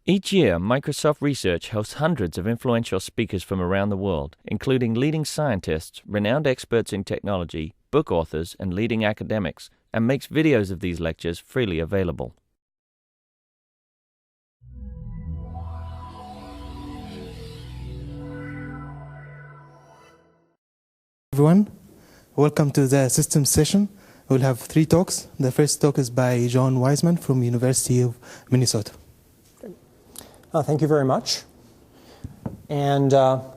Each year, Microsoft Research hosts hundreds of influential speakers from around the world, including leading scientists, renowned experts in technology, book authors, and leading academics, and makes videos of these lectures freely available. Everyone, welcome to the systems session. We'll have 3 talks. The first talk is by John Weissman from University of Minnesota. Thank you very much. And so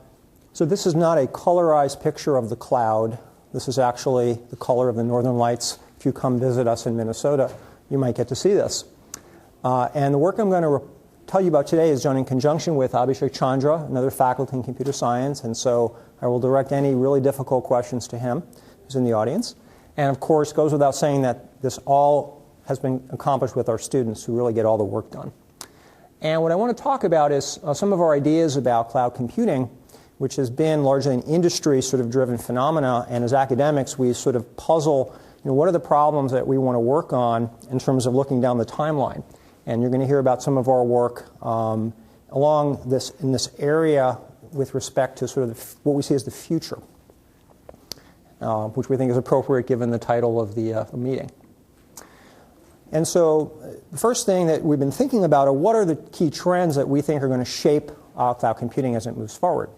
this is not a colorized picture of the cloud. This is actually the color of the northern lights. If you come visit us in Minnesota, you might get to see this. And the work I'm going to tell you about today is done in conjunction with Abhishek Chandra, another faculty in computer science. And so I will direct any really difficult questions to him, who's in the audience. And of course, it goes without saying that this all has been accomplished with our students who really get all the work done. And what I want to talk about is some of our ideas about cloud computing, which has been largely an industry sort of driven phenomena. And as academics, we sort of puzzle, what are the problems that we want to work on in terms of looking down the timeline. And you're going to hear about some of our work in this area with respect to sort of what we see as the future, which we think is appropriate given the title of the meeting. And so the first thing that we've been thinking about are what are the key trends that we think are going to shape cloud computing as it moves forward.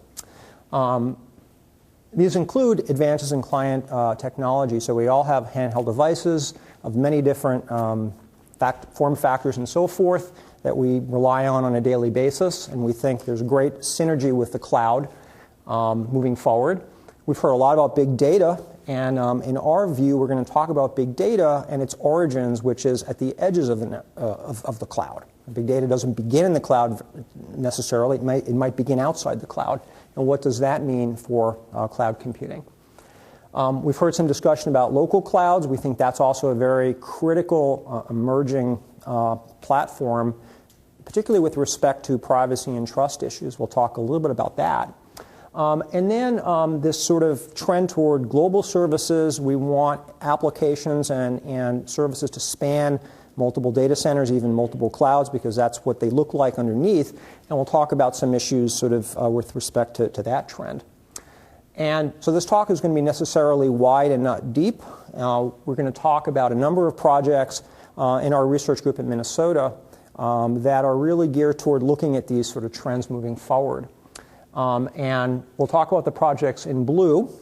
These include advances in client technology. So we all have handheld devices of many different form factors and so forth that we rely on a daily basis. And we think there's great synergy with the cloud moving forward. We've heard a lot about big data. And in our view, we're going to talk about big data and its origins, which is at the edges of the cloud. Big data doesn't begin in the cloud necessarily. It might begin outside the cloud. And what does that mean for cloud computing? We've heard some discussion about local clouds. We think that's also a very critical emerging platform, particularly with respect to privacy and trust issues. We'll talk a little bit about that. And then this sort of trend toward global services. We want applications and services to span multiple data centers, even multiple clouds, because that's what they look like underneath. And we'll talk about some issues sort of with respect to that trend. And so this talk is going to be necessarily wide and not deep. We're going to talk about a number of projects in our research group in Minnesota that are really geared toward looking at these sort of trends moving forward. And we'll talk about the projects in blue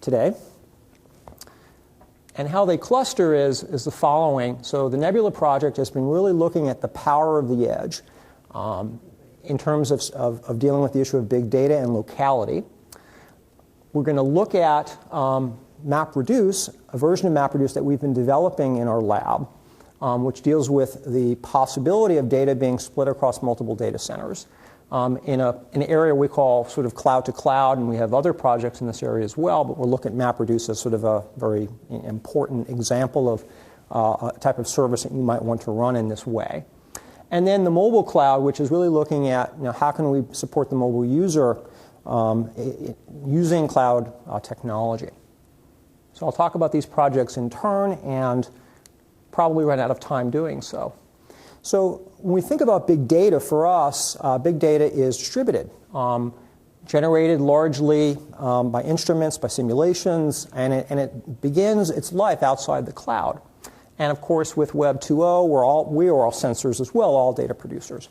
today. And how they cluster is the following. So the Nebula project has been really looking at the power of the edge in terms of dealing with the issue of big data and locality. We're going to look at MapReduce, a version of MapReduce that we've been developing in our lab, which deals with the possibility of data being split across multiple data centers. In an area we call sort of cloud to cloud, and we have other projects in this area as well, but we'll look at MapReduce as sort of a very important example of a type of service that you might want to run in this way. And then the mobile cloud, which is really looking at how can we support the mobile user using cloud technology. So I'll talk about these projects in turn and probably run out of time doing so. So when we think about big data, for us, big data is distributed, generated largely by instruments, by simulations, and it begins its life outside the cloud. And of course, with Web 2.0, we are all sensors as well, all data producers.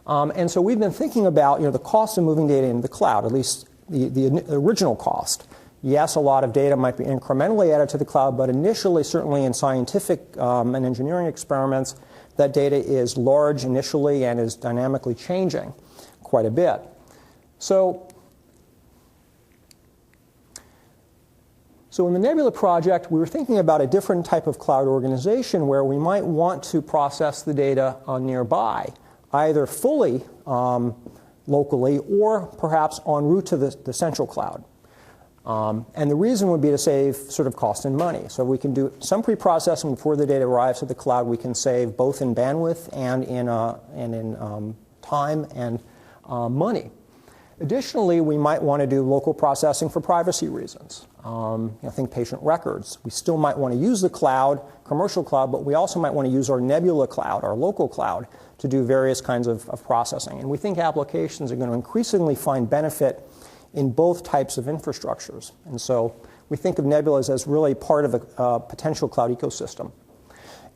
And so we've been thinking about the cost of moving data into the cloud, at least the original cost. Yes, a lot of data might be incrementally added to the cloud, but initially, certainly in scientific and engineering experiments, that data is large initially and is dynamically changing quite a bit. So in the Nebula project, we were thinking about a different type of cloud organization where we might want to process the data nearby, either fully locally or perhaps en route to the central cloud. And the reason would be to save sort of cost and money. So we can do some pre-processing before the data arrives at the cloud. We can save both in bandwidth and in time and money. Additionally, we might want to do local processing for privacy reasons. Think patient records. We still might want to use the cloud, commercial cloud, but we also might want to use our Nebula cloud, our local cloud, to do various kinds of processing. And we think applications are going to increasingly find benefit in both types of infrastructures. And so we think of Nebulas as really part of a potential cloud ecosystem.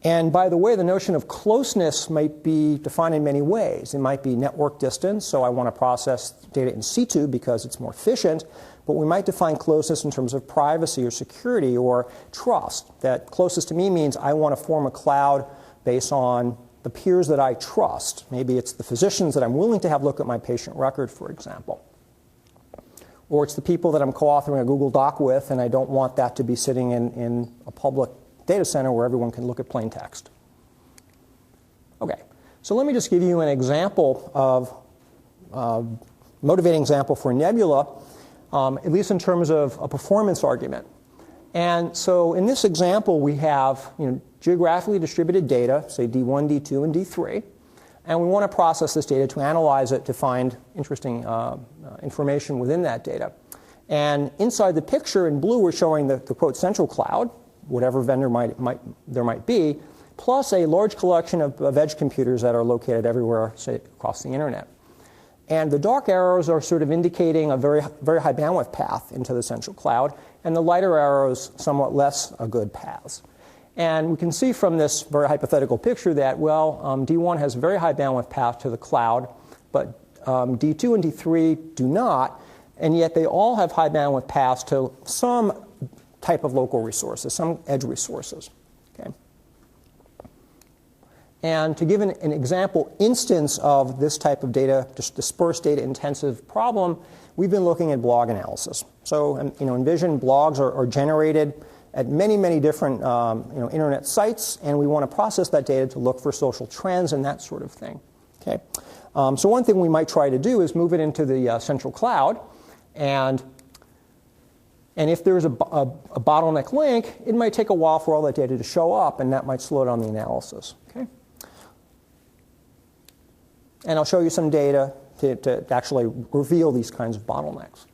And by the way, the notion of closeness might be defined in many ways. It might be network distance, so I want to process data in situ because it's more efficient, but we might define closeness in terms of privacy or security or trust. That closest to me means I want to form a cloud based on the peers that I trust. Maybe it's the physicians that I'm willing to have look at my patient record, for example. Or it's the people that I'm co-authoring a Google Doc with, and I don't want that to be sitting in a public data center where everyone can look at plain text. Okay, so let me just give you an example of, motivating example for Nebula, at least in terms of a performance argument. And so in this example, we have geographically distributed data, say D1, D2, and D3, and we want to process this data to analyze it to find interesting information within that data. And inside the picture in blue, we're showing the quote central cloud, whatever vendor there might be, plus a large collection of edge computers that are located everywhere, say, across the internet. And the dark arrows are sort of indicating a very, very high bandwidth path into the central cloud, and the lighter arrows somewhat less good paths. And we can see from this very hypothetical picture that, well, D1 has a very high bandwidth path to the cloud, but D2 and D3 do not, and yet they all have high bandwidth paths to some type of local resources, some edge resources. Okay? And to give an example instance of this type of data, dispersed data-intensive problem, we've been looking at blog analysis. So envision blogs are generated at many, many different internet sites, and we want to process that data to look for social trends and that sort of thing. Okay? So one thing we might try to do is move it into the central cloud, and if there's a bottleneck link, it might take a while for all that data to show up, and that might slow down the analysis. Okay? And I'll show you some data to actually reveal these kinds of bottlenecks.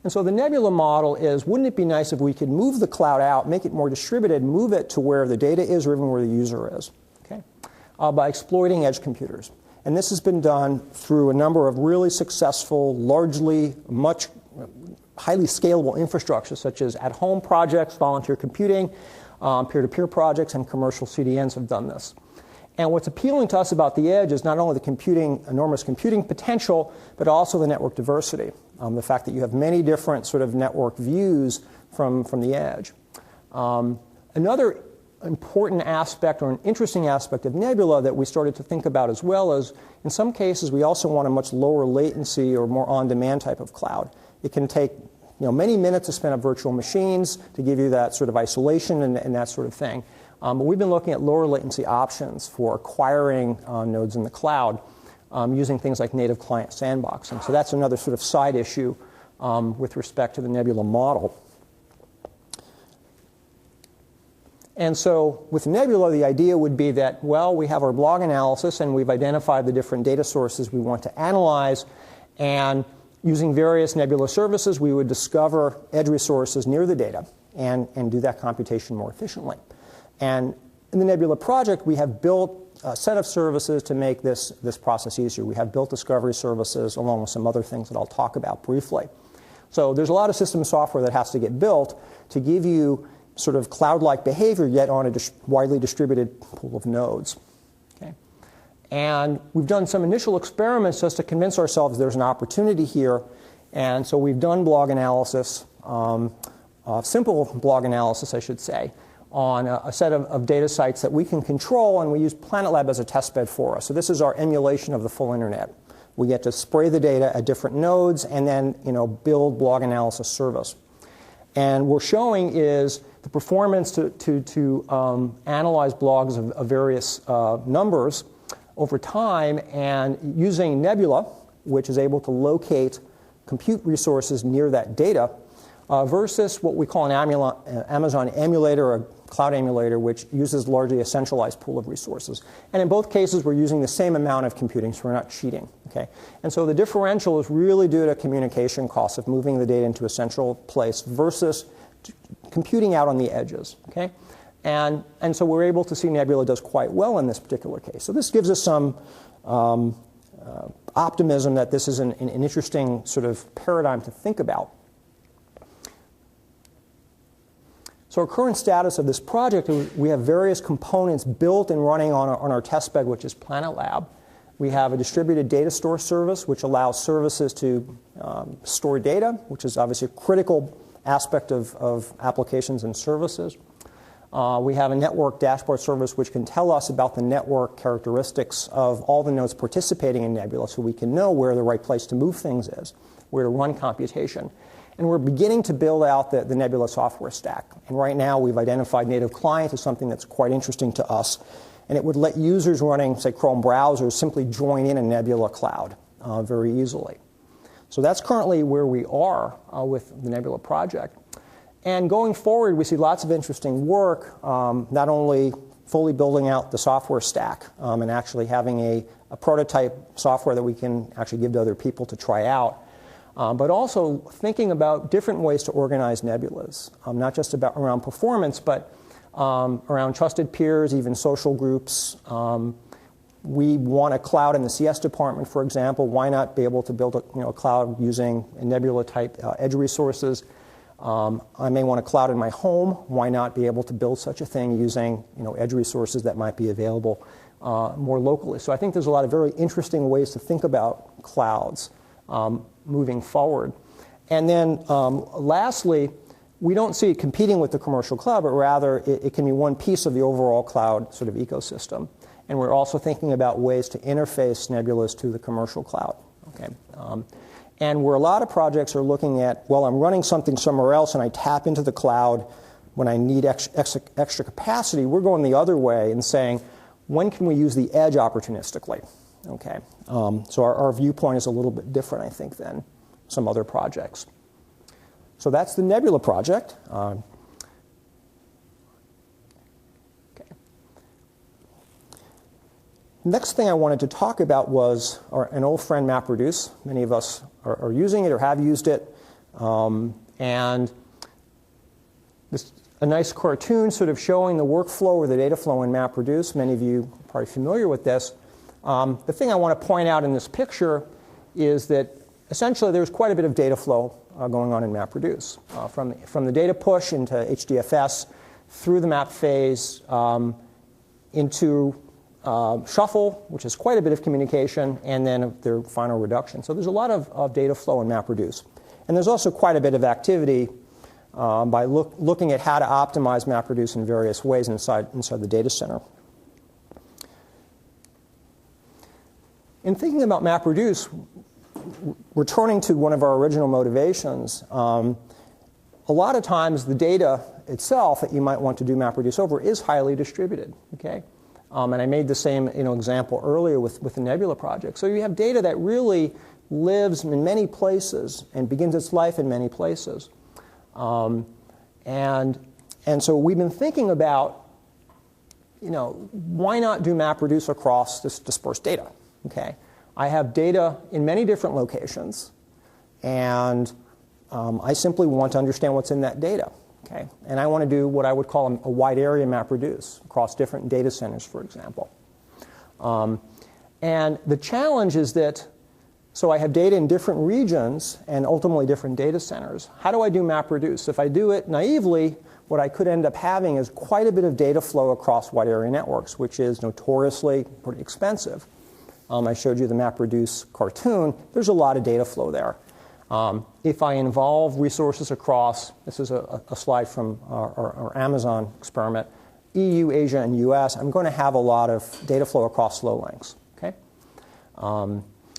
And so the Nebula model is, wouldn't it be nice if we could move the cloud out, make it more distributed, move it to where the data is or even where the user is, okay? By exploiting edge computers. And this has been done through a number of really successful, largely highly scalable infrastructures, such as at-home projects, volunteer computing, peer-to-peer projects, and commercial CDNs have done this. And what's appealing to us about the edge is not only the enormous computing potential, but also the network diversity. The fact that you have many different sort of network views from the edge. Another important aspect or an interesting aspect of Nebula that we started to think about as well is, in some cases, we also want a much lower latency or more on-demand type of cloud. It can take many minutes to spin up virtual machines to give you that sort of isolation and that sort of thing. But we've been looking at lower latency options for acquiring nodes in the cloud using things like native client sandboxing. So that's another sort of side issue with respect to the Nebula model. And so with Nebula, the idea would be that, well, we have our blog analysis, and we've identified the different data sources we want to analyze, and using various Nebula services, we would discover edge resources near the data and do that computation more efficiently. And in the Nebula project, we have built a set of services to make this process easier. We have built discovery services along with some other things that I'll talk about briefly. So there's a lot of system software that has to get built to give you sort of cloud-like behavior, yet on a widely distributed pool of nodes. Okay? And we've done some initial experiments just to convince ourselves there's an opportunity here. And so we've done blog analysis, simple blog analysis, I should say, on a set of data sites that we can control, and we use PlanetLab as a testbed for us. So this is our emulation of the full internet. We get to spray the data at different nodes and then build blog analysis service. And we're showing is the performance to analyze blogs of various numbers over time, and using Nebula, which is able to locate compute resources near that data, versus what we call an Amazon emulator, cloud emulator, which uses largely a centralized pool of resources. And in both cases, we're using the same amount of computing, so we're not cheating. Okay? And so the differential is really due to communication costs of moving the data into a central place versus computing out on the edges. Okay? And so we're able to see Nebula does quite well in this particular case. So this gives us some optimism that this is an interesting sort of paradigm to think about. So our current status of this project, we have various components built and running on our test bed, which is PlanetLab. We have a distributed data store service, which allows services to store data, which is obviously a critical aspect of applications and services. We have a network dashboard service which can tell us about the network characteristics of all the nodes participating in Nebula so we can know where the right place to move things is, where to run computation. And we're beginning to build out the Nebula software stack. And right now we've identified native client as something that's quite interesting to us. And it would let users running, say, Chrome browsers simply join in a Nebula cloud very easily. So that's currently where we are with the Nebula project. And going forward, we see lots of interesting work, not only fully building out the software stack and actually having a prototype software that we can actually give to other people to try out, but also thinking about different ways to organize nebulas, not just around performance, but around trusted peers, even social groups. We want a cloud in the CS department, for example. Why not be able to build a cloud using Nebula-type edge resources? I may want a cloud in my home. Why not be able to build such a thing using edge resources that might be available more locally? So I think there's a lot of very interesting ways to think about clouds moving forward. And then lastly, we don't see it competing with the commercial cloud, but rather it can be one piece of the overall cloud sort of ecosystem. And we're also thinking about ways to interface Nebulas to the commercial cloud. Okay. And where a lot of projects are looking at, well, I'm running something somewhere else and I tap into the cloud when I need extra capacity, we're going the other way and saying, when can we use the edge opportunistically? Okay. So our viewpoint is a little bit different, I think, than some other projects. So that's the Nebula project. Next thing I wanted to talk about was an old friend, MapReduce. Many of us are using it or have used it. And this a nice cartoon sort of showing the workflow or the data flow in MapReduce. Many of you are probably familiar with this. The thing I want to point out in this picture is that essentially there's quite a bit of data flow going on in MapReduce. From the data push into HDFS, through the map phase, into shuffle, which is quite a bit of communication, and then their final reduction. So there's a lot of data flow in MapReduce. And there's also quite a bit of activity by looking at how to optimize MapReduce in various ways inside the data center. In thinking about MapReduce, returning to one of our original motivations, a lot of times the data itself that you might want to do MapReduce over is highly distributed. Okay? And I made the same example earlier with the Nebula project. So you have data that really lives in many places and begins its life in many places. And so we've been thinking about, why not do MapReduce across this dispersed data? Okay, I have data in many different locations, and I simply want to understand what's in that data. Okay, and I want to do what I would call a wide area MapReduce across different data centers, for example. And the challenge is that, so I have data in different regions and ultimately different data centers. How do I do MapReduce? If I do it naively, what I could end up having is quite a bit of data flow across wide area networks, which is notoriously pretty expensive. I showed you the MapReduce cartoon. There's a lot of data flow there. If I involve resources across, this is a slide from our Amazon experiment, EU, Asia, and US, I'm going to have a lot of data flow across slow links. Okay?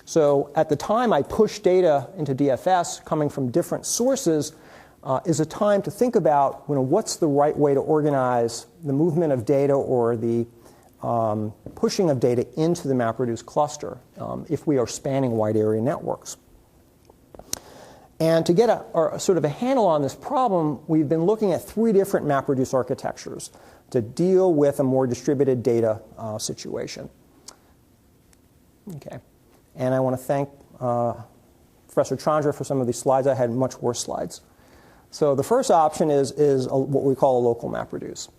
So at the time I push data into DFS coming from different sources is a time to think about what's the right way to organize the movement of data or the pushing of data into the MapReduce cluster if we are spanning wide area networks. And to get sort of a handle on this problem, we've been looking at 3 different MapReduce architectures to deal with a more distributed data situation. Okay. And I want to thank Professor Chandra for some of these slides. I had much worse slides. So the first option is what we call a local MapReduce.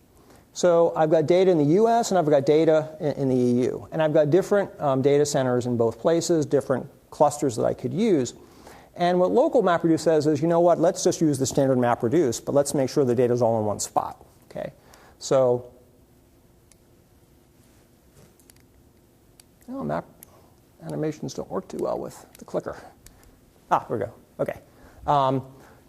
So I've got data in the US and I've got data in the EU. And I've got different data centers in both places, different clusters that I could use. And what local MapReduce says is, you know what, let's just use the standard MapReduce, but let's make sure the data is all in one spot. Okay. So map animations don't work too well with the clicker. Here we go. Okay.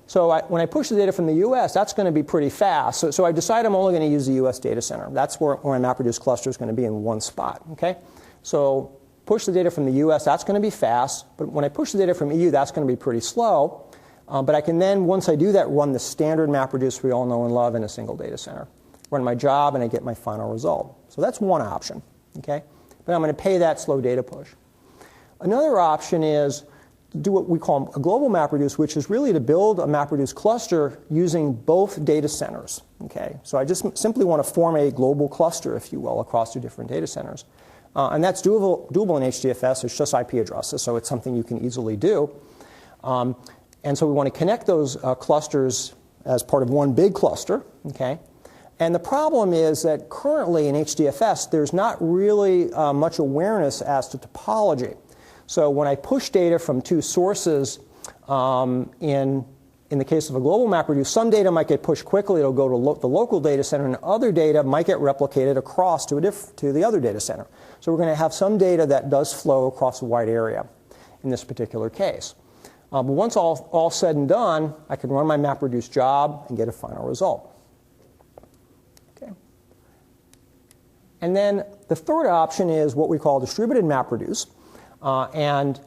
So when I push the data from the US, that's going to be pretty fast. So I decide I'm only going to use the US data center. That's where my MapReduce cluster is going to be in one spot. Okay? So push the data from the US, that's going to be fast. But when I push the data from EU, that's going to be pretty slow. But I can then, once I do that, run the standard MapReduce we all know and love in a single data center. Run my job, and I get my final result. So that's one option. Okay? But I'm going to pay that slow data push. Another option is to do what we call a global MapReduce, which is really to build a MapReduce cluster using both data centers. Okay? So I just simply want to form a global cluster, if you will, across 2 different data centers. And that's doable in HDFS. It's just IP addresses, so it's something you can easily do. And so we want to connect those clusters as part of one big cluster. Okay? And the problem is that currently in HDFS, there's not really much awareness as to topology. So when I push data from 2 sources, in the case of a global MapReduce, some data might get pushed quickly. It'll go to the local data center, and other data might get replicated across to the other data center. So we're going to have some data that does flow across a wide area in this particular case. But once all said and done, I can run my MapReduce job and get a final result. Okay. And then the third option is what we call distributed MapReduce. And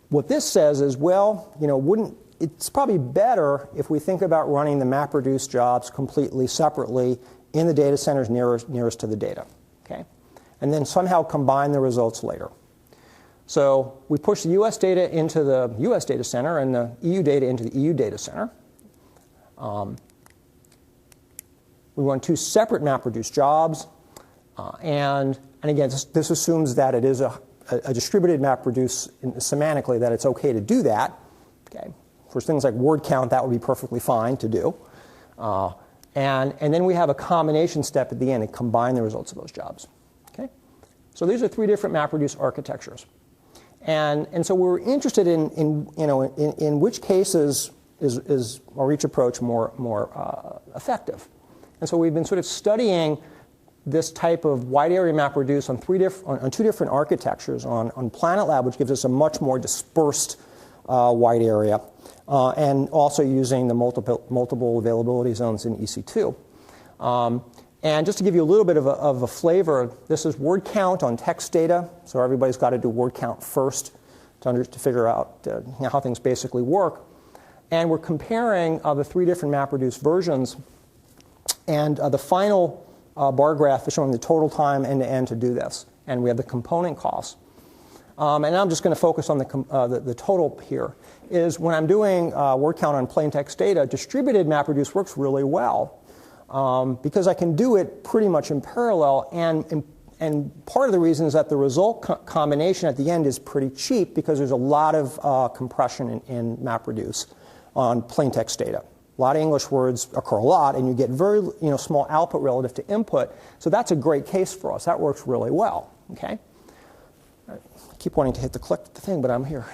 what this says is, well, it's probably better if we think about running the MapReduce jobs completely separately in the data centers nearest to the data. Okay? And then somehow combine the results later. So we push the US data into the US data center and the EU data into the EU data center. We run 2 separate MapReduce jobs. And again, this assumes that it is a distributed MapReduce semantically, that it's okay to do that. Okay. For things like word count, that would be perfectly fine to do. And then we have a combination step at the end and combine the results of those jobs. Okay. So these are 3 different MapReduce architectures. And so we're interested in which cases is our each approach more effective. And so we've been sort of studying this type of wide area MapReduce on 2 different architectures, on PlanetLab, which gives us a much more dispersed wide area, and also using the multiple availability zones in EC2. And just to give you a little bit of a flavor, this is word count on text data. So everybody's got to do word count first to figure out how things basically work. And we're comparing the 3 different MapReduce versions. And the final bar graph is showing the total time end-to-end to do this. And we have the component costs. And I'm just going to focus on the total here. Is when I'm doing word count on plain text data, distributed MapReduce works really well. Because I can do it pretty much in parallel, and part of the reason is that the result combination at the end is pretty cheap because there's a lot of compression in MapReduce on plain text data. A lot of English words occur a lot, and you get very small output relative to input. So that's a great case for us. That works really well. Okay. I keep wanting to hit the thing, but I'm here.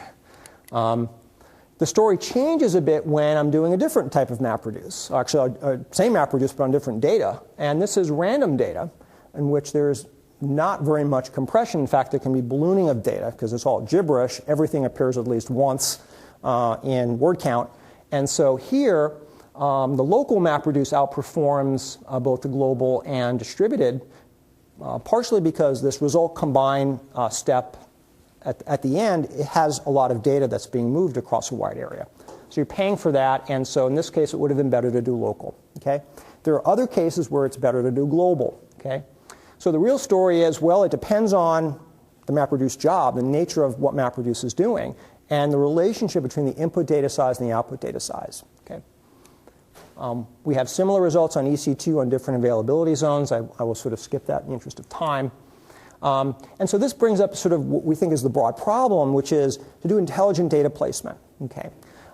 The story changes a bit when I'm doing a different type of MapReduce. Actually, same MapReduce, but on different data. And this is random data, in which there's not very much compression. In fact, there can be ballooning of data, because it's all gibberish. Everything appears at least once in word count. And so here, the local MapReduce outperforms both the global and distributed, partially because this result combine step at the end, it has a lot of data that's being moved across a wide area. So you're paying for that, and so in this case, it would have been better to do local. Okay? There are other cases where it's better to do global. Okay? So the real story is, well, it depends on the MapReduce job, the nature of what MapReduce is doing. and the relationship between the input data size and the output data size. Okay. We have similar results on EC2 on different availability zones. I will sort of skip that in the interest of time. And so this brings up sort of what we think is the broad problem, which is to do intelligent data placement. Okay.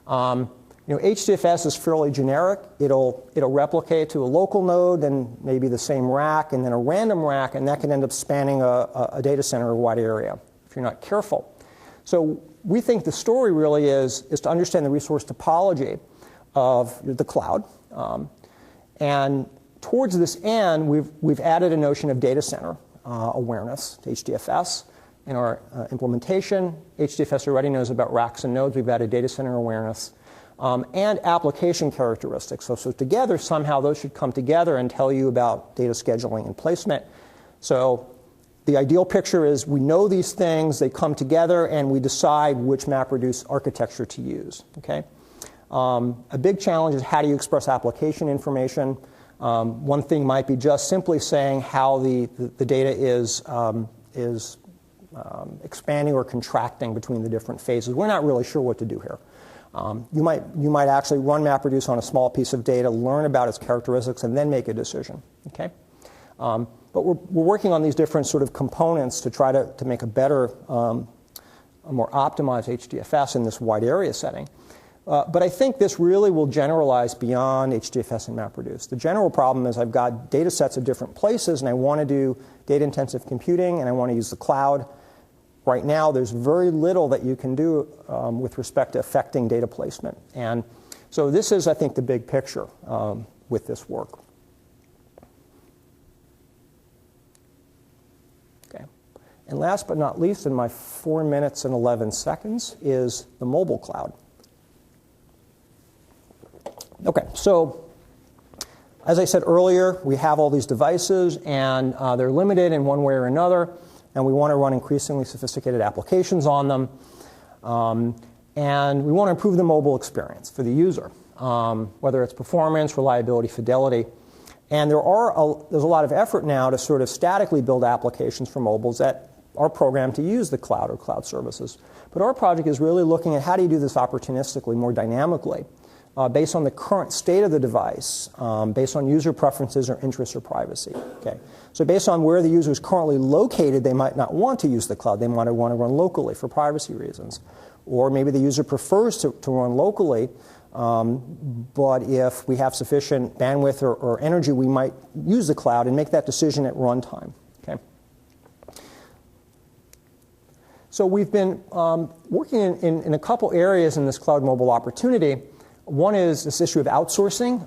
HDFS is fairly generic. It'll replicate to a local node, then maybe the same rack, and then a random rack, and that can end up spanning a data center or a wide area if you're not careful. So we think the story really is to understand the resource topology of the cloud. And towards this end, we've added a notion of data center awareness to HDFS. In our implementation, HDFS already knows about racks and nodes. We've added data center awareness. And application characteristics. So together, somehow, those should come together and tell you about data scheduling and placement. So the ideal picture is we know these things, they come together, and we decide which MapReduce architecture to use. Okay? A big challenge is how do you express application information. One thing might be just simply saying how the data is expanding or contracting between the different phases. We're not really sure what to do here. You might actually run MapReduce on a small piece of data, learn about its characteristics, and then make a decision. Okay? But we're working on these different sort of components to try to make a better, a more optimized HDFS in this wide area setting. But I think this really will generalize beyond HDFS and MapReduce. The general problem is I've got data sets of different places, and I want to do data-intensive computing, and I want to use the cloud. Right now, there's very little that you can do with respect to affecting data placement. And so this is, I think, the big picture with this work. Okay. And last but not least, in my 4 minutes and 11 seconds, is the mobile cloud. Okay, so as I said earlier, we have all these devices, and they're limited in one way or another. And we want to run increasingly sophisticated applications on them. And we want to improve the mobile experience for the user, whether it's performance, reliability, fidelity. And there's a lot of effort now to sort of statically build applications for mobiles that are programmed to use the cloud or cloud services. But our project is really looking at how do you do this opportunistically, more dynamically, based on the current state of the device, based on user preferences or interests or privacy. Okay. So based on where the user is currently located, they might not want to use the cloud. They might want to run locally for privacy reasons. Or maybe the user prefers to run locally, but if we have sufficient bandwidth or energy, we might use the cloud and make that decision at runtime. Okay. So we've been working in a couple areas in this cloud mobile opportunity. One is this issue of outsourcing.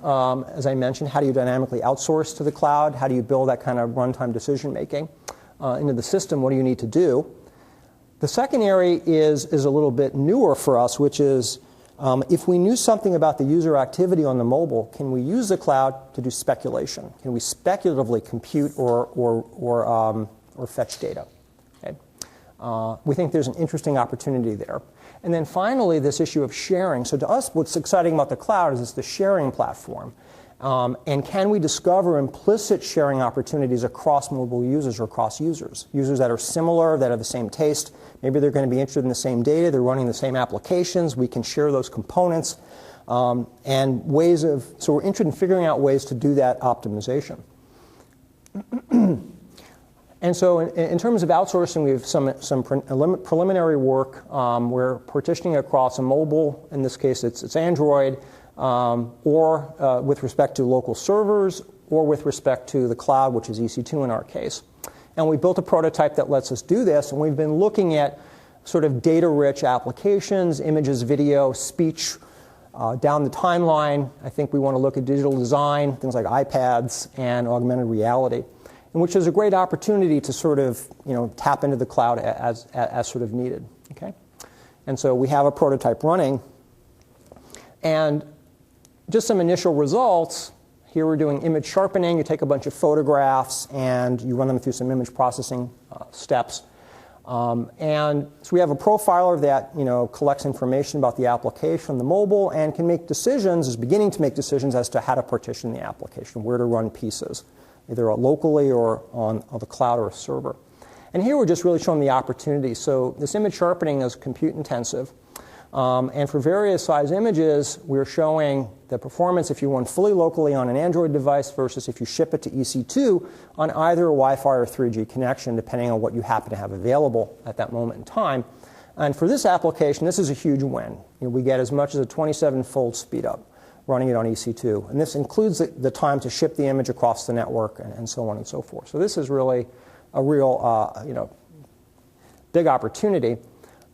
As I mentioned, how do you dynamically outsource to the cloud? How do you build that kind of runtime decision making into the system? What do you need to do? The second area is a little bit newer for us, which is if we knew something about the user activity on the mobile, can we use the cloud to do speculation? Can we speculatively compute or fetch data? Okay. We think there's an interesting opportunity there. And then finally, this issue of sharing. So to us, what's exciting about the cloud is it's the sharing platform. And can we discover implicit sharing opportunities across mobile users or across users? Users that are similar, that have the same taste. Maybe they're going to be interested in the same data. They're running the same applications. We can share those components. And ways of, so we're interested in figuring out ways to do that optimization. And so in terms of outsourcing, we have some preliminary work. We're partitioning across a mobile, in this case it's Android, or with respect to local servers, or with respect to the cloud, which is EC2 in our case. And we built a prototype that lets us do this, and we've been looking at sort of data-rich applications, images, video, speech, down the timeline. I think we want to look at digital design, things like iPads and augmented reality, and which is a great opportunity to sort of tap into the cloud as sort of needed. Okay, and so we have a prototype running, and just some initial results. Here we're doing image sharpening. You take a bunch of photographs and you run them through some image processing steps. And so we have a profiler that collects information about the application on the mobile and can make decisions, is beginning to make decisions as to how to partition the application, where to run pieces, either locally or on the cloud or a server. And here we're just really showing the opportunity. So this image sharpening is compute intensive. And for various size images, we're showing the performance if you run fully locally on an Android device versus if you ship it to EC2 on either a Wi-Fi or 3G connection, depending on what you happen to have available at that moment in time. And for this application, this is a huge win. We get as much as a 27-fold speed up running it on EC2. And this includes the time to ship the image across the network and so on and so forth. So this is really a real big opportunity.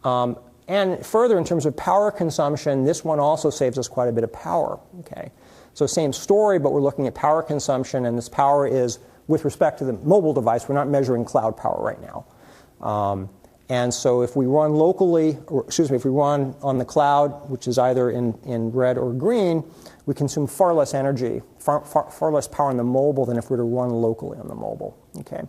And further, in terms of power consumption, this one also saves us quite a bit of power. Okay, so same story, but we're looking at power consumption, and this power is with respect to the mobile device. We're not measuring cloud power right now. And so if we run locally, if we run on the cloud, which is either in red or green, we consume far less energy, far less power on the mobile than if we were to run locally on the mobile. Okay.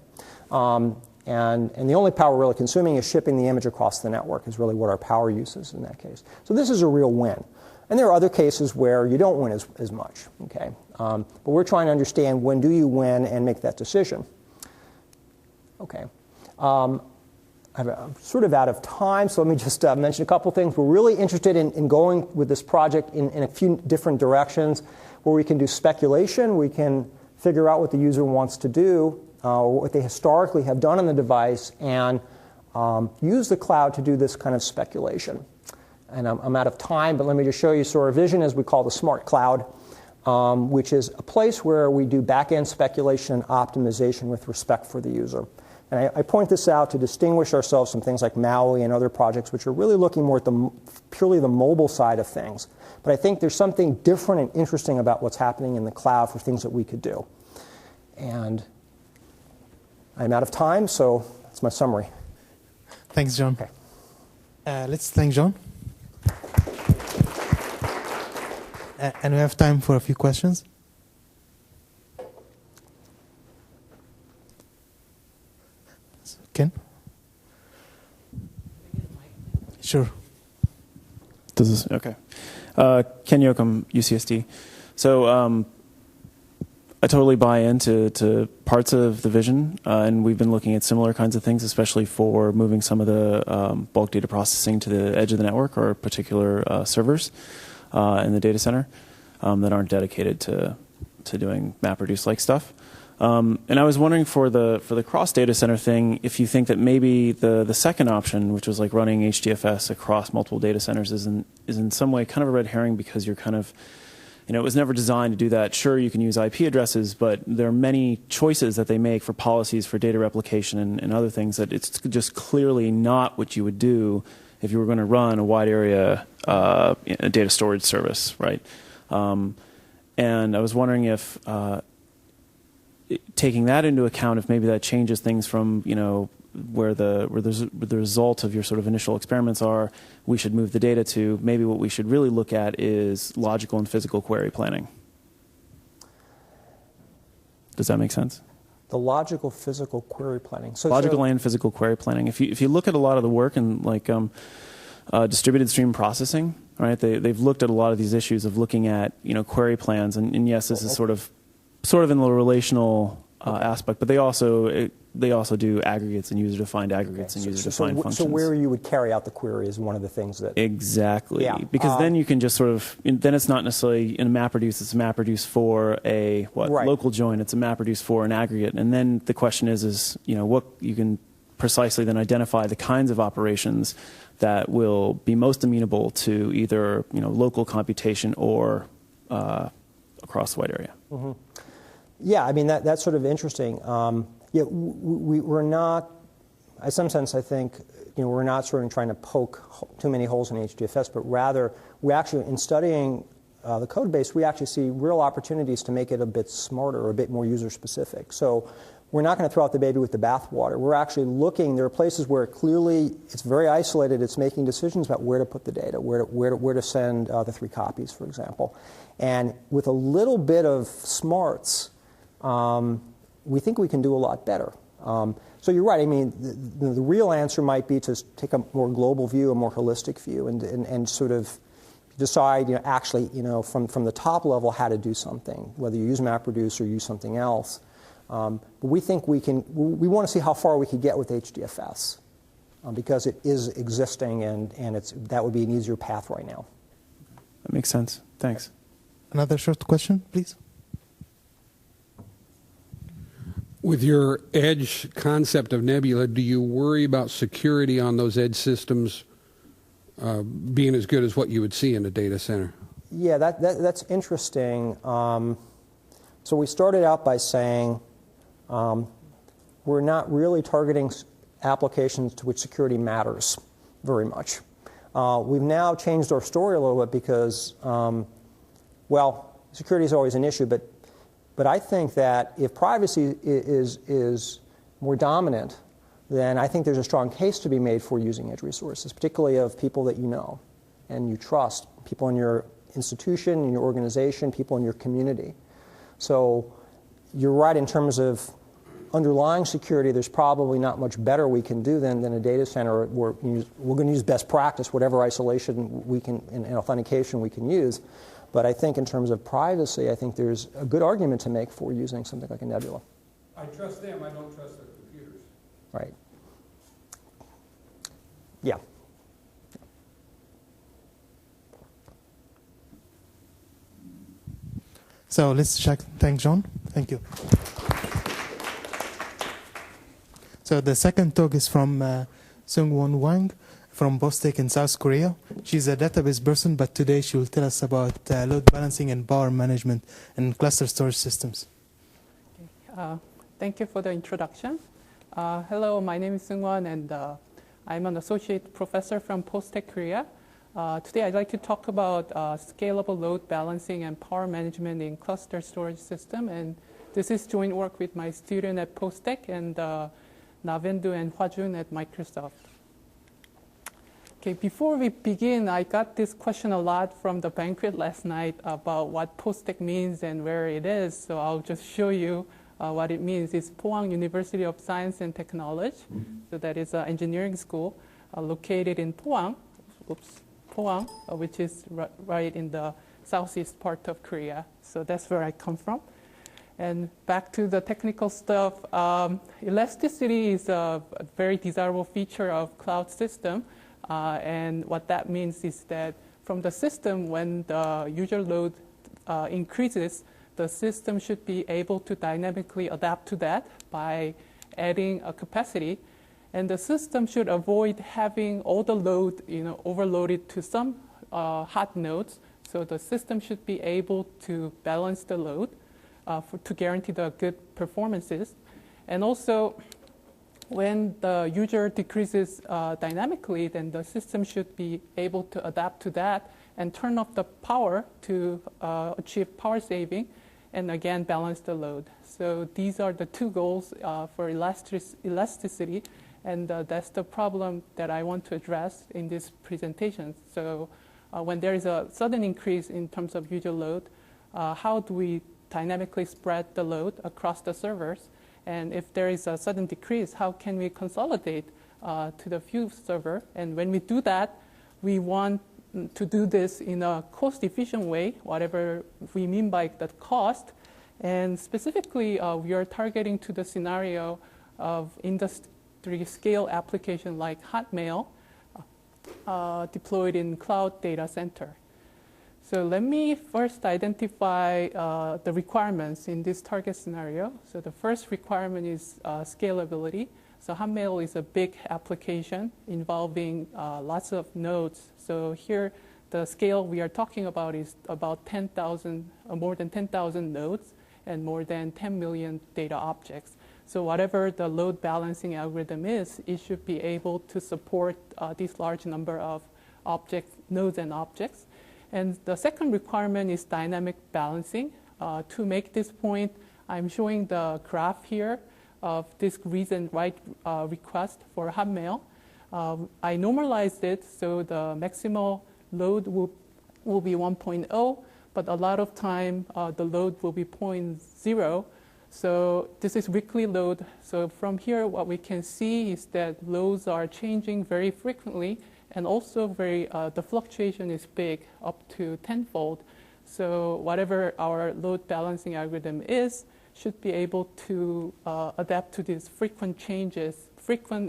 And the only power we're really consuming is shipping the image across the network is really what our power use is in that case. So this is a real win. And there are other cases where you don't win as much. Okay? But we're trying to understand when do you win and make that decision. Okay. I'm sort of out of time, so let me just mention a couple things. We're really interested in going with this project in a few different directions where we can do speculation. We can figure out what the user wants to do, or what they historically have done on the device, and use the cloud to do this kind of speculation. And I'm out of time, but let me just show you. So our vision is we call the smart cloud, which is a place where we do back-end speculation and optimization with respect for the user. And I point this out to distinguish ourselves from things like Maui and other projects, which are really looking more at purely the mobile side of things. But I think there's something different and interesting about what's happening in the cloud for things that we could do. And I'm out of time, so that's my summary. Thanks, John. Okay. Let's thank John. And we have time for a few questions. Ken? Sure. Does this, okay. Ken Yoakum, UCSD. So I totally buy into parts of the vision, and we've been looking at similar kinds of things, especially for moving some of the bulk data processing to the edge of the network or particular servers in the data center that aren't dedicated to doing MapReduce-like stuff. And I was wondering for the cross data center thing, if you think that maybe the second option, which was like running HDFS across multiple data centers, is in some way kind of a red herring because you're kind of, it was never designed to do that. Sure, you can use IP addresses, but there are many choices that they make for policies for data replication and other things that it's just clearly not what you would do if you were going to run a wide area data storage service, right? And I was wondering if taking that into account, if maybe that changes things from where the result of your sort of initial experiments are, we should move the data to. Maybe what we should really look at is logical and physical query planning. Does that make sense? The logical physical query planning. So logical and physical query planning. If you look at a lot of the work in like distributed stream processing, right? They've looked at a lot of these issues of looking at query plans, and yes, this is sort of in the relational aspect, but they also do aggregates and user-defined aggregates and user-defined functions. So where you would carry out the query is one of the things that... Exactly. Yeah. Because then you can just sort of... Then it's not necessarily in MapReduce, it's MapReduce for a local join, it's a MapReduce for an aggregate. And then the question is what you can precisely then identify the kinds of operations that will be most amenable to either local computation or across the wide area. Mm-hmm. Yeah, I mean, that's sort of interesting. We're not, in some sense, I think, we're not sort of trying to poke too many holes in HDFS, but rather, we actually, in studying the code base, we actually see real opportunities to make it a bit smarter or a bit more user-specific. So we're not going to throw out the baby with the bathwater. We're actually looking, there are places where clearly it's very isolated, it's making decisions about where to put the data, where to send the 3 copies, for example. And with a little bit of smarts, we think we can do a lot better. So you're right. I mean, the real answer might be to take a more global view, a more holistic view, and sort of decide, actually, from the top level how to do something, whether you use MapReduce or use something else. But we think we want to see how far we could get with HDFS. because it is existing, and that would be an easier path right now. That makes sense. Thanks. Another short question, please. With your edge concept of Nebula, do you worry about security on those edge systems being as good as what you would see in a data center? Yeah, that's interesting. So we started out by saying we're not really targeting applications to which security matters very much. We've now changed our story a little bit because, well, security is always an issue, but I think that if privacy is more dominant, then I think there's a strong case to be made for using edge resources, particularly of people that you know and you trust, people in your institution, in your organization, people in your community. So you're right in terms of underlying security. There's probably not much better we can do than a data center where we're going to use best practice, whatever isolation we can and authentication we can use. But I think in terms of privacy, I think there's a good argument to make for using something like a Nebula. I trust them. I don't trust their computers. Right. Yeah. So let's thank John. Thank you. So the second talk is from Seung-won Hwang from POSTECH in South Korea. She's a database person, but today she will tell us about load balancing and power management and cluster storage systems. Okay. Thank you for the introduction. Hello, my name is Seung-won, and I'm an associate professor from POSTECH Korea. Today I'd like to talk about scalable load balancing and power management in cluster storage system. And this is joint work with my student at POSTECH and Navendu and Hwajun at Microsoft. Okay, before we begin, I got this question a lot from the banquet last night about what POSTECH means and where it is. So I'll just show you what it means. It's Pohang University of Science and Technology. So that is an engineering school located in Pohang. Pohang, which is right in the southeast part of Korea. So that's where I come from. And back to the technical stuff, elasticity is a very desirable feature of cloud system. And what that means is that from the system, when the user load increases, the system should be able to dynamically adapt to that by adding a capacity. And the system should avoid having all the load overloaded to some hot nodes. So the system should be able to balance the load to guarantee the good performances. And also, when the user decreases dynamically, then the system should be able to adapt to that and turn off the power to achieve power saving and again balance the load. So these are the two goals for elasticity. And that's the problem that I want to address in this presentation. So when there is a sudden increase in terms of user load, how do we dynamically spread the load across the servers? And if there is a sudden decrease, how can we consolidate to the few server? And when we do that, we want to do this in a cost-efficient way, whatever we mean by the cost. And specifically, we are targeting to the scenario of industry-scale application like Hotmail deployed in cloud data center. So let me first identify the requirements in this target scenario. So the first requirement is scalability. So Hotmail is a big application involving lots of nodes. So here, the scale we are talking about is about 10,000, more than 10,000 nodes and more than 10 million data objects. So whatever the load balancing algorithm is, it should be able to support this large number of nodes and objects. And the second requirement is dynamic balancing. To make this point, I'm showing the graph here of this read and write request for Hotmail. I normalized it so the maximal load will be 1.0, but a lot of time the load will be 0.0. So this is weekly load. So from here, what we can see is that loads are changing very frequently, and also the fluctuation is big, up to tenfold. So whatever our load balancing algorithm is, should be able to adapt to these frequent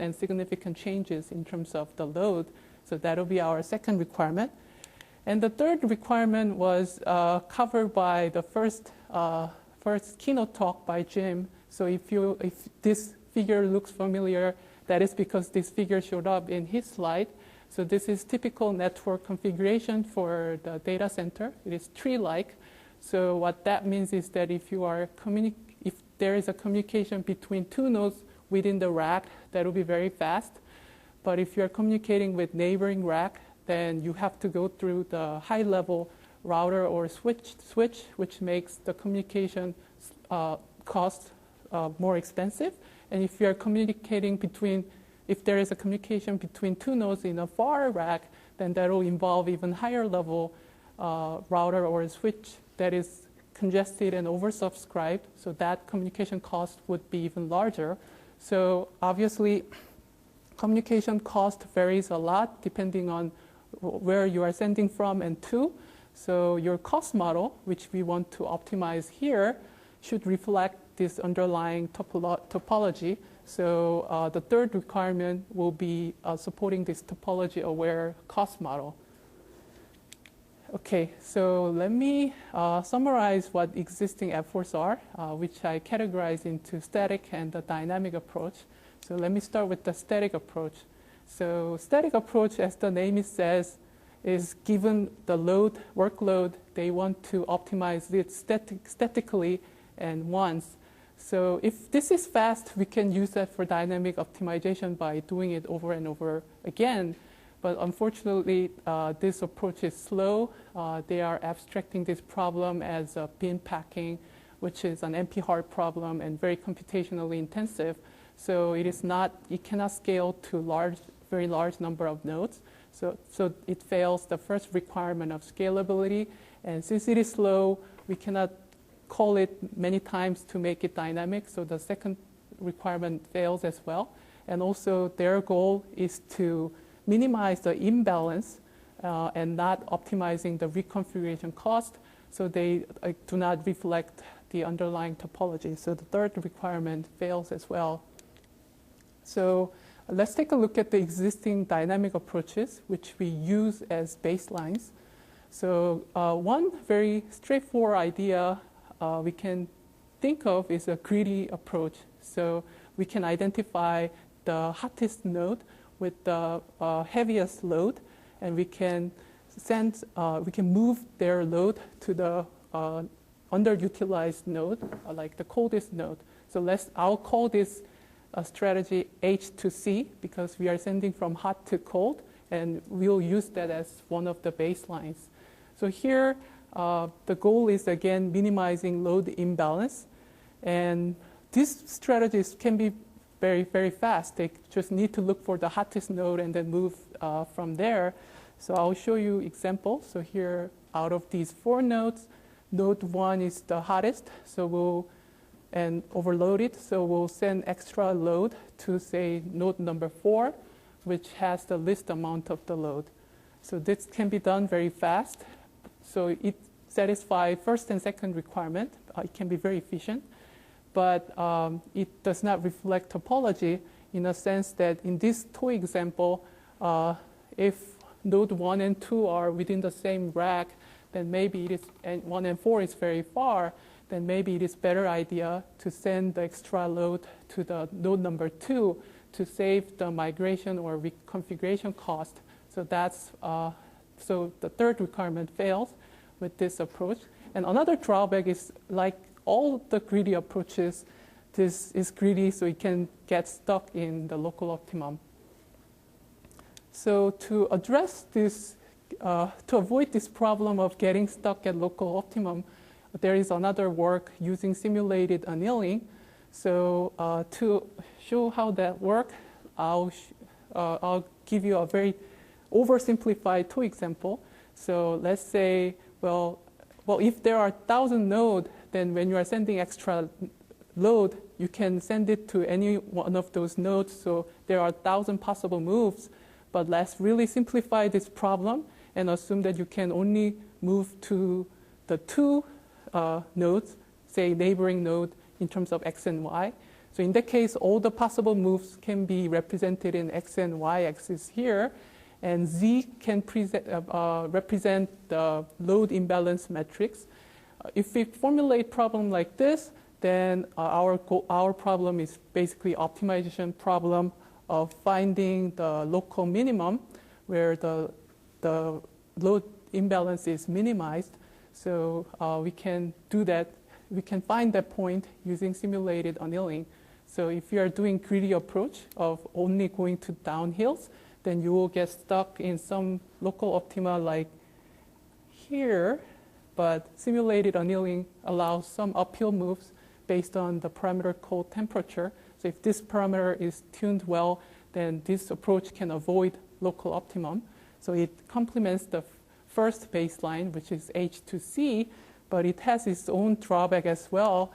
and significant changes in terms of the load. So that will be our second requirement. And the third requirement was covered by the first keynote talk by Jim. So if this figure looks familiar, that is because this figure showed up in his slide. So this is typical network configuration for the data center. It is tree-like. So what that means is that if there is a communication between two nodes within the rack, that will be very fast. But if you are communicating with neighboring rack, then you have to go through the high-level router or switch, which makes the communication cost more expensive. And if you are if there is a communication between two nodes in a far rack, then that will involve even higher level router or switch that is congested and oversubscribed. So that communication cost would be even larger. So obviously, communication cost varies a lot depending on where you are sending from and to. So your cost model, which we want to optimize here, should reflect this underlying topology. So the third requirement will be supporting this topology-aware cost model. Okay, so let me summarize what existing efforts are, which I categorize into static and the dynamic approach. So let me start with the static approach. So static approach, as the name says, is given the workload, they want to optimize it statically and once. So if this is fast, we can use that for dynamic optimization by doing it over and over again. But unfortunately, this approach is slow. They are abstracting this problem as bin packing, which is an NP-hard problem and very computationally intensive. So it cannot scale to very large number of nodes. So it fails the first requirement of scalability. And since it is slow, we cannot call it many times to make it dynamic. So the second requirement fails as well. And also their goal is to minimize the imbalance and not optimizing the reconfiguration cost. So they do not reflect the underlying topology. So the third requirement fails as well. So let's take a look at the existing dynamic approaches, which we use as baselines. So one very straightforward idea we can think of is a greedy approach. So we can identify the hottest node with the heaviest load, and we can move their load to the underutilized node, like the coldest node. So I'll call this strategy H to C because we are sending from hot to cold, and we'll use that as one of the baselines. So here, the goal is again minimizing load imbalance, and these strategies can be very, very fast. They just need to look for the hottest node and then move from there. So I'll show you examples. So here, out of these 4 nodes, node 1 is the hottest, so and overload it. So we'll send extra load to, say, node number 4, which has the least amount of the load. So this can be done very fast. So it satisfies first and second requirement. It can be very efficient. But it does not reflect topology in a sense that in this toy example, if node 1 and 2 are within the same rack, then maybe it is, and 1 and 4 is very far, then maybe it is better idea to send the extra load to the node number 2 to save the migration or reconfiguration cost. So so the third requirement fails with this approach. And another drawback is, like all the greedy approaches, this is greedy, so it can get stuck in the local optimum. So to address this, to avoid this problem of getting stuck at local optimum, there is another work using simulated annealing. So to show how that works, I'll give you a very oversimplified toy example. So let's say, well, if there are 1,000 nodes, then when you are sending extra load, you can send it to any one of those nodes. So there are 1,000 possible moves. But let's really simplify this problem and assume that you can only move to the 2 nodes, say neighboring node in terms of x and y. So in that case, all the possible moves can be represented in x and y axis here, and z can represent the load imbalance matrix. If we formulate problem like this, then our problem is basically optimization problem of finding the local minimum where the load imbalance is minimized. So we can do that. We can find that point using simulated annealing. So if you are doing greedy approach of only going to downhills, then you will get stuck in some local optima like here. But simulated annealing allows some uphill moves based on the parameter called temperature. So if this parameter is tuned well, then this approach can avoid local optimum. So it complements the first baseline, which is H2C, but it has its own drawback as well.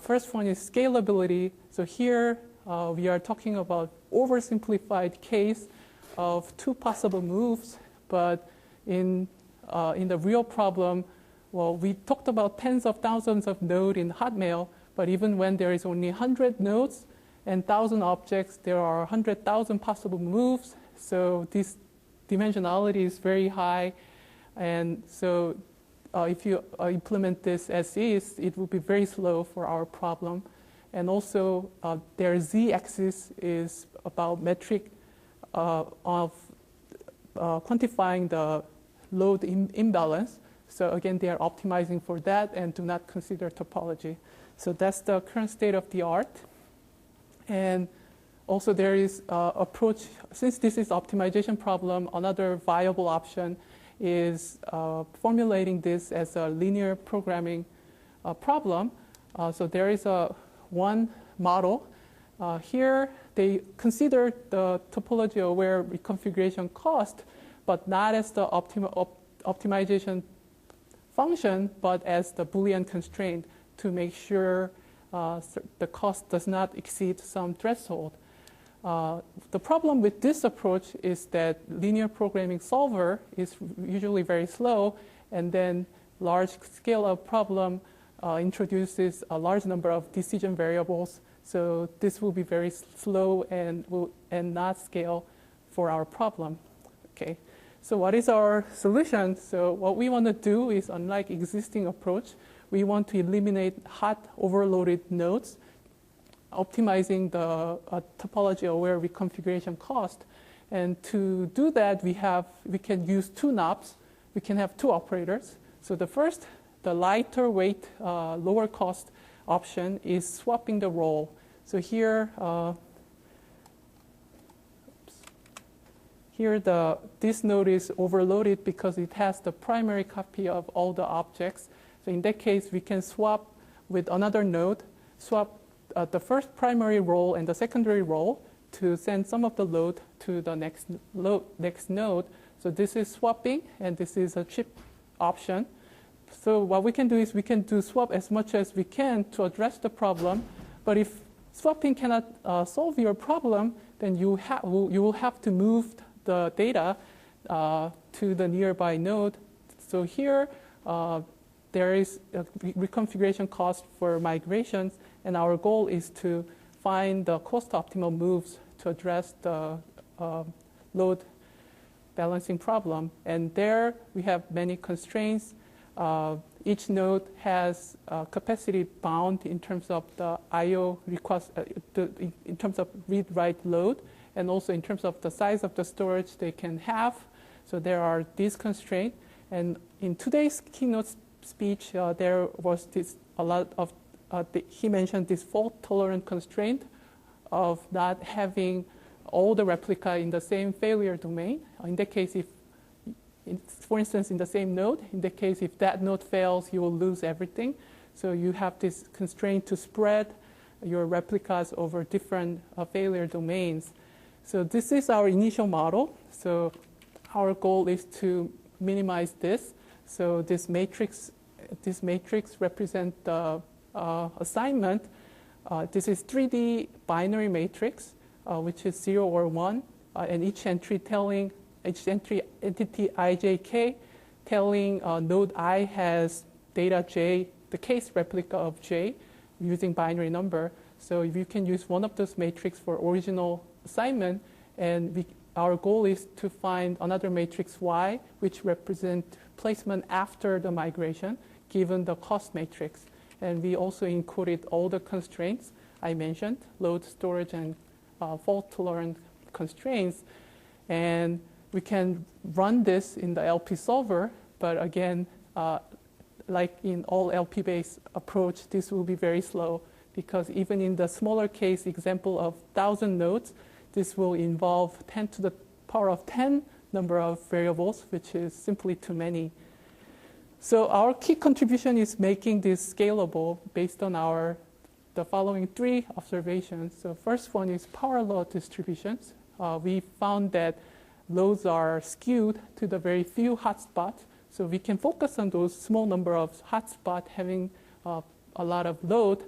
First one is scalability. So here we are talking about oversimplified case of two possible moves, but in the real problem, well, we talked about tens of thousands of nodes in Hotmail, but even when there is only 100 nodes and 1,000 objects, there are 100,000 possible moves. So this dimensionality is very high. And so if you implement this as is, it will be very slow for our problem. And also, their z-axis is about metric of quantifying the load imbalance. So again, they are optimizing for that and do not consider topology. So that's the current state of the art. And also there is approach, since this is optimization problem, another viable option is formulating this as a linear programming problem. So there is one model. Here they consider the topology-aware reconfiguration cost, but not as the optimization function, but as the Boolean constraint to make sure the cost does not exceed some threshold. The problem with this approach is that linear programming solver is usually very slow, and then large scale of problem introduces a large number of decision variables. So this will be very slow and not scale for our problem. Okay. So what is our solution? So what we want to do is, unlike existing approach, we want to eliminate hot overloaded nodes, optimizing the topology-aware reconfiguration cost. And to do that, we can use two knobs. We can have two operators. So the first, the lighter weight, lower cost option is swapping the role. So here, this node is overloaded because it has the primary copy of all the objects. So in that case, we can swap with another node, swap the first primary role and the secondary role to send some of the load to the next node. So this is swapping, and this is a cheap option. So what we can do is we can do swap as much as we can to address the problem. But if swapping cannot solve your problem, then you will have to move the data to the nearby node. So here, there is a reconfiguration cost for migrations, and our goal is to find the cost-optimal moves to address the load balancing problem. And there we have many constraints. Each node has capacity bound in terms of the I/O request, in terms of read-write load, and also in terms of the size of the storage they can have. So there are these constraints. And in today's keynote speech, there was he mentioned this fault-tolerant constraint of not having all the replica in the same failure domain. In that case, for instance, in the same node, in that case, if that node fails, you will lose everything. So you have this constraint to spread your replicas over different failure domains. So this is our initial model. So our goal is to minimize this. So this matrix represents the assignment. This is 3D binary matrix, which is 0 or 1, and each entity entity ijk telling node I has data j, the case replica of j, using binary number. So if you can use one of those matrices for original assignment, and our goal is to find another matrix Y, which represent placement after the migration, given the cost matrix. And we also included all the constraints I mentioned, load, storage, and fault-tolerant constraints. And we can run this in the LP solver, but again, like in all LP-based approach, this will be very slow, because even in the smaller case example of 1,000 nodes, this will involve 10 to the power of 10 number of variables, which is simply too many. So our key contribution is making this scalable based on the following 3 observations. So first one is power law distributions. We found that loads are skewed to the very few hotspots. So we can focus on those small number of hotspots having a lot of load.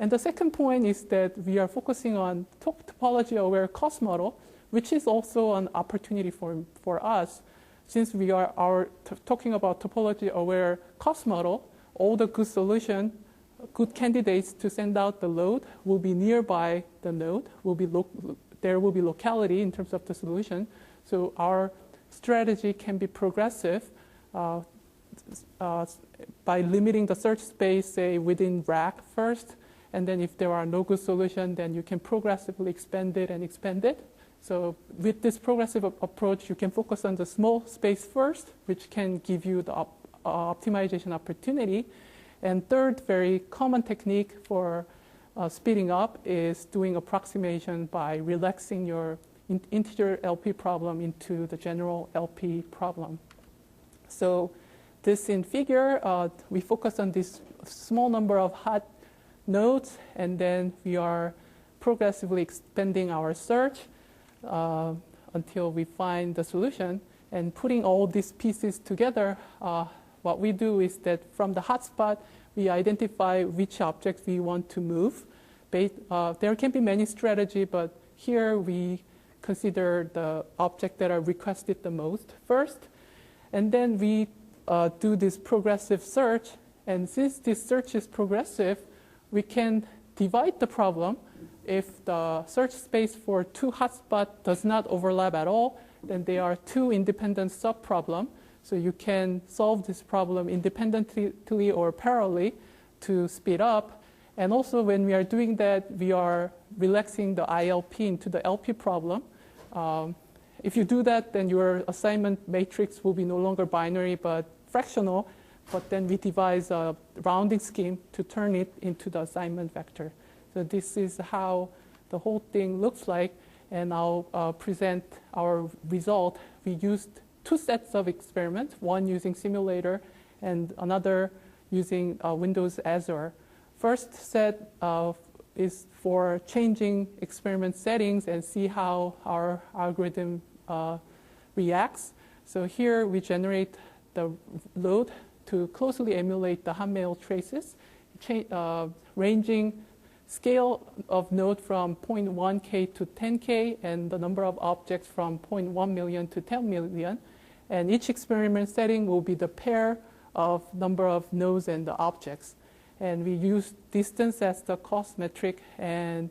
And the second point is that we are focusing on topology-aware cost model, which is also an opportunity for us. Since we are talking about topology-aware cost model, all the good candidates to send out the load will be nearby the node. There will be locality in terms of the solution. So our strategy can be progressive by limiting the search space, say, within rack first. And then if there are no good solution, then you can progressively expand it. So with this progressive approach, you can focus on the small space first, which can give you the optimization opportunity. And third, very common technique for speeding up is doing approximation by relaxing your integer LP problem into the general LP problem. So this in figure, we focus on this small number of hot nodes, and then we are progressively expanding our search until we find the solution. And putting all these pieces together, what we do is that from the hotspot, we identify which objects we want to move. There can be many strategies, but here we consider the objects that are requested the most first. And then we do this progressive search. And since this search is progressive, we can divide the problem. If the search space for 2 hotspots does not overlap at all, then they are 2 independent subproblems. So you can solve this problem independently or parallelly to speed up. And also when we are doing that, we are relaxing the ILP into the LP problem. If you do that, then your assignment matrix will be no longer binary but fractional. But then we devise a rounding scheme to turn it into the assignment vector. So this is how the whole thing looks like. And I'll present our result. We used 2 sets of experiments, one using simulator and another using Windows Azure. First set is for changing experiment settings and see how our algorithm reacts. So here we generate the load to closely emulate the hotmail traces, ranging scale of node from 0.1K to 10K and the number of objects from 0.1 million to 10 million. And each experiment setting will be the pair of number of nodes and the objects. And we use distance as the cost metric, and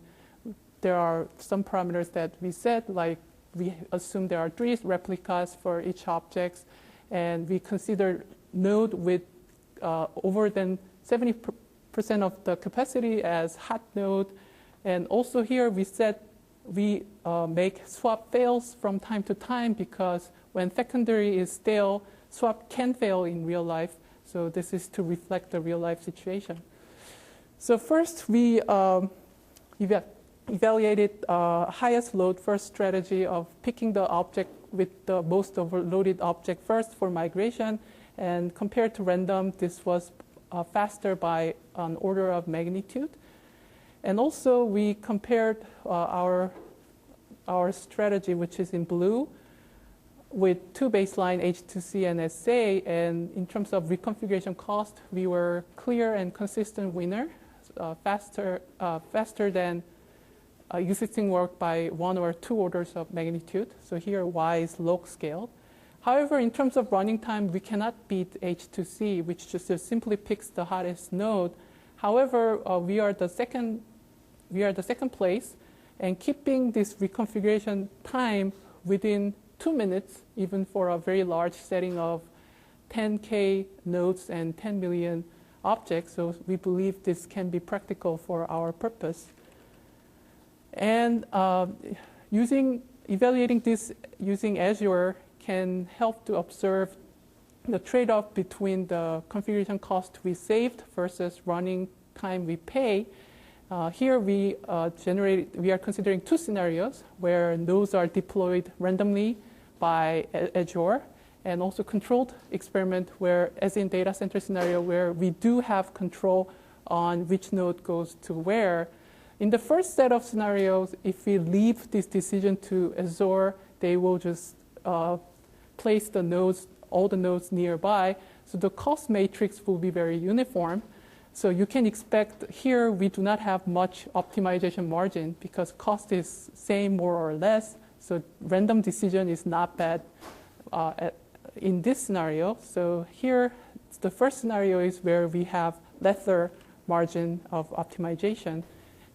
there are some parameters that we set, like we assume there are 3 replicas for each object, and we consider node with over than 70% of the capacity as hot node. And also here we make swap fails from time to time, because when secondary is stale, swap can fail in real life. So this is to reflect the real life situation. So first we evaluated highest load first strategy of picking the object with the most overloaded object first for migration. And compared to random, this was faster by an order of magnitude. And also we compared our strategy, which is in blue, with 2 baseline H2C and SA. And in terms of reconfiguration cost, we were clear and consistent winner, faster than existing work by 1 or 2 orders of magnitude. So here Y is log scale. However, in terms of running time, we cannot beat H2C, which just simply picks the hottest node. However, we are the second place, and keeping this reconfiguration time within 2 minutes, even for a very large setting of 10K nodes and 10 million objects. So we believe this can be practical for our purpose. And evaluating this using Azure can help to observe the trade-off between the configuration cost we saved versus running time we pay. Here we are considering 2 scenarios where nodes are deployed randomly by Azure, and also controlled experiment where, as in data center scenario, where we do have control on which node goes to where. In the first set of scenarios, if we leave this decision to Azure, they will just place the nodes, all the nodes nearby. So the cost matrix will be very uniform. So you can expect here we do not have much optimization margin because cost is same more or less. So random decision is not bad in this scenario. So here, the first scenario is where we have lesser margin of optimization.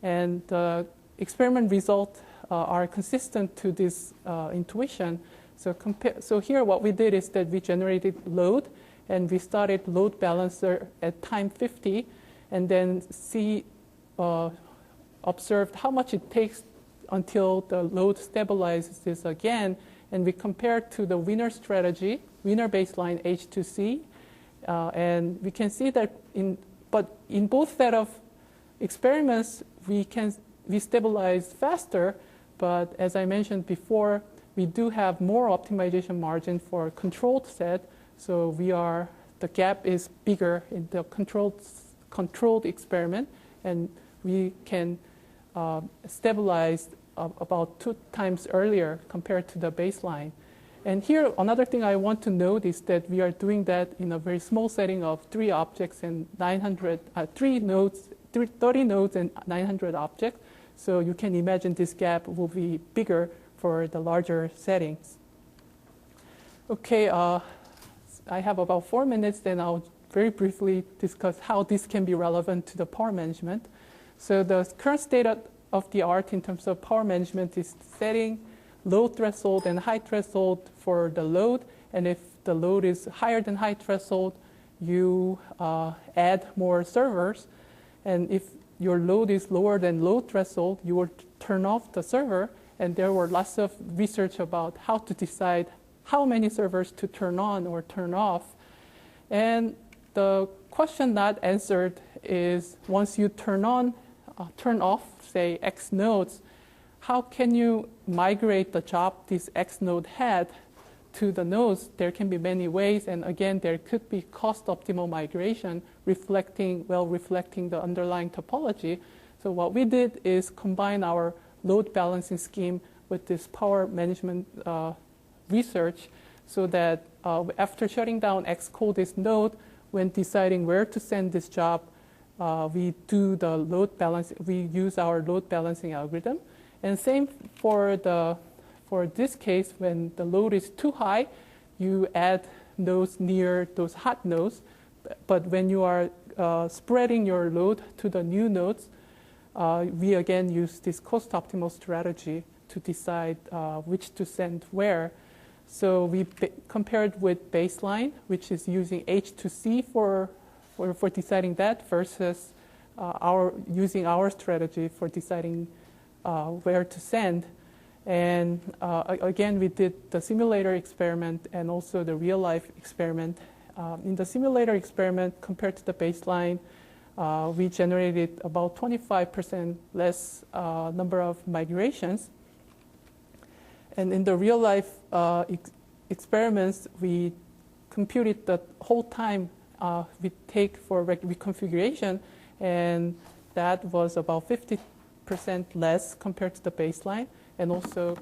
And the experiment results are consistent to this intuition. So here what we did is that we generated load, and we started load balancer at time 50, and then observed how much it takes until the load stabilizes again. And we compared to the winner strategy, winner baseline H2C. And we can see that in both set of experiments, we stabilize faster. But as I mentioned before, we do have more optimization margin for controlled set. So the gap is bigger in the controlled experiment, and we can stabilize about 2 times earlier compared to the baseline. And here, another thing I want to note is that we are doing that in a very small setting of 3 objects and 30 nodes and 900 objects. So you can imagine this gap will be bigger for the larger settings. Okay, I have about 4 minutes, then I'll very briefly discuss how this can be relevant to the power management. So the current state of the art in terms of power management is setting low threshold and high threshold for the load. And if the load is higher than high threshold, you add more servers. And if your load is lower than low threshold, you will turn off the server. And there were lots of research about how to decide how many servers to turn on or turn off. And the question not answered is, once you turn off, say, X nodes, how can you migrate the job this X node had to the nodes? There can be many ways, and again, there could be cost-optimal migration reflecting the underlying topology. So what we did is combine our load balancing scheme with this power management research, so that after shutting down Xcode node, when deciding where to send this job, we do the load balance. We use our load balancing algorithm, and same for this case. When the load is too high, you add nodes near those hot nodes. But when you are spreading your load to the new nodes, we again use this cost optimal strategy to decide which to send where. So we compared with baseline, which is using H2C for deciding that, versus using our strategy for deciding where to send. And again, we did the simulator experiment and also the real life experiment. In the simulator experiment, compared to the baseline, we generated about 25% less number of migrations. And in the real life experiments, we computed the whole time we take for reconfiguration, and that was about 50% less compared to the baseline. And also,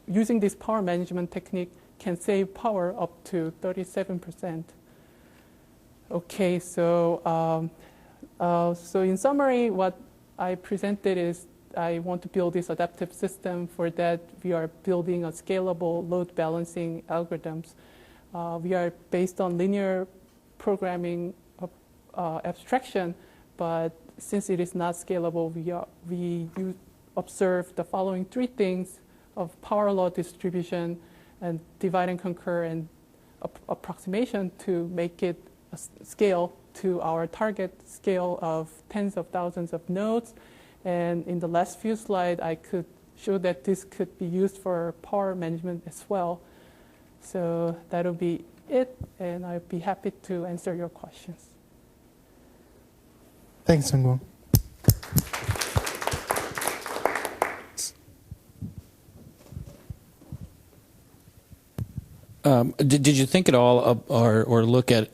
using this power management technique can save power up to 37%. Okay, so in summary, what I presented is I want to build this adaptive system. For that, we are building a scalable load balancing algorithms. We are based on linear programming abstraction, but since it is not scalable, we observe the following three things of power law distribution and divide and conquer and approximation to make it scale to our target scale of tens of thousands of nodes. And in the last few slides, I could show that this could be used for power management as well. So that'll be it, and I'd be happy to answer your questions. Thanks, Seung-won. Did you think at all or look at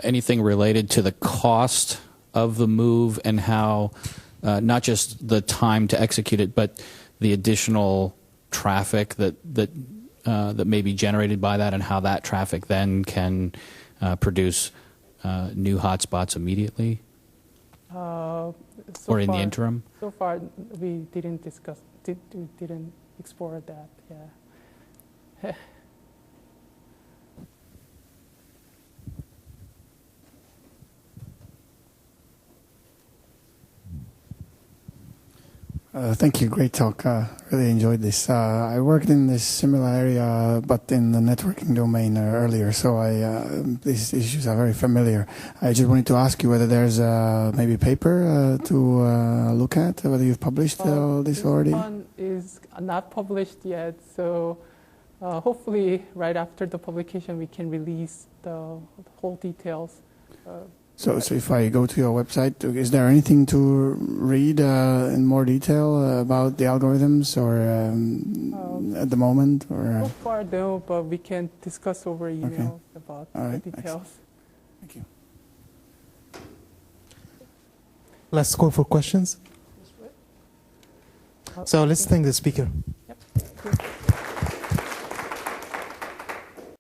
anything related to the cost of the move and how not just the time to execute it, but the additional traffic that may be generated by that, and how that traffic then can produce new hotspots immediately? Or in the interim? So far, we didn't didn't explore that. Yeah. Thank you. Great talk. Really enjoyed this. I worked in this similar area, but in the networking domain earlier, so these issues are very familiar. I just wanted to ask you whether there's maybe a paper to look at, whether you've published all this already? This one is not published yet, so hopefully right after the publication we can release the whole details. So if I go to your website, is there anything to read in more detail about the algorithms, or at the moment? Or so far, no, but we can discuss over email about the details. Excellent. Thank you. Let's go for questions. So let's thank the speaker.